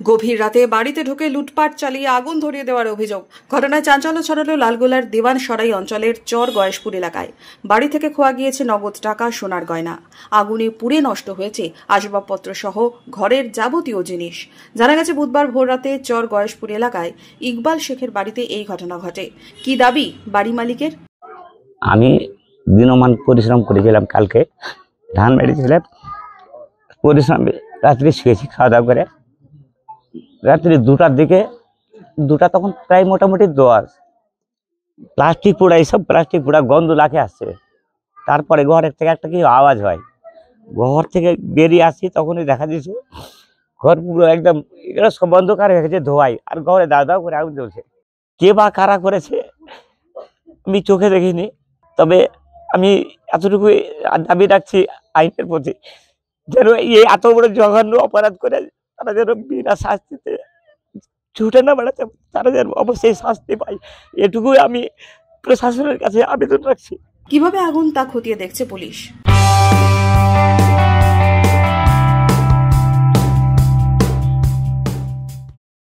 গভীর রাতে বাড়িতে ঢুকে লুটপাট চালিয়ে আগুন ধরিয়ে দেওয়ার অভিযোগ। ঘটনায় চাঞ্চল্য ছড়ালো লালগোলার দেওয়ানসরাই অঞ্চলের চর গয়েশপুর এলাকায়। বাড়ি থেকে খোয়া গিয়েছে নগদ টাকা, সোনার গয়না। আগুনে পুড়ে নষ্ট হয়েছে আসবাবপত্র সহ ঘরের যাবতীয় জিনিস। জানা গেছে বুধবার ভোর রাতে চর গয়েশপুর এলাকায় ইকবাল শেখের বাড়িতে এই ঘটনা ঘটে। কি দাবি বাড়ি মালিকের? আমি দিনমান পরিশ্রম করেছিলাম, কালকে ধান মেরেছিলাম, পরিশ্রম রাত্রি শুয়েছি খাওয়া দাওয়া করে। রাত্রি 2টার দিকে, 2টা তখন প্রায় মোটামুটি 10, প্লাস্টিক পোড়া, এইসব প্লাস্টিক পোড়া গন্ধ লাখে আসছে। তারপরে ঘরের থেকে একটা কি আওয়াজ হয়, ঘর থেকে বেরিয়ে আসি, তখনই দেখা দিয়েছে ঘর পুরো একদম এটা সব অন্ধকার হয়ে গেছে, ধোয়াই, আর ঘরে দাও দাও করে আগুন জ্বলছে। কে বা কারা করেছে আমি চোখে দেখিনি, তবে আমি এতটুকু দাবি রাখছি আইনের প্রতি, যেন এই এত বড় জঘন্য অপরাধ করে তারা যেন বিনা শাস্তিতে ছুটে না বেড়াতে, তারা যেন অবশ্যই শাস্তি পায়, এটুকুই আমি প্রশাসনের কাছে আবেদন রাখছি। কিভাবে আগুন তা খতিয়ে দেখছে পুলিশ।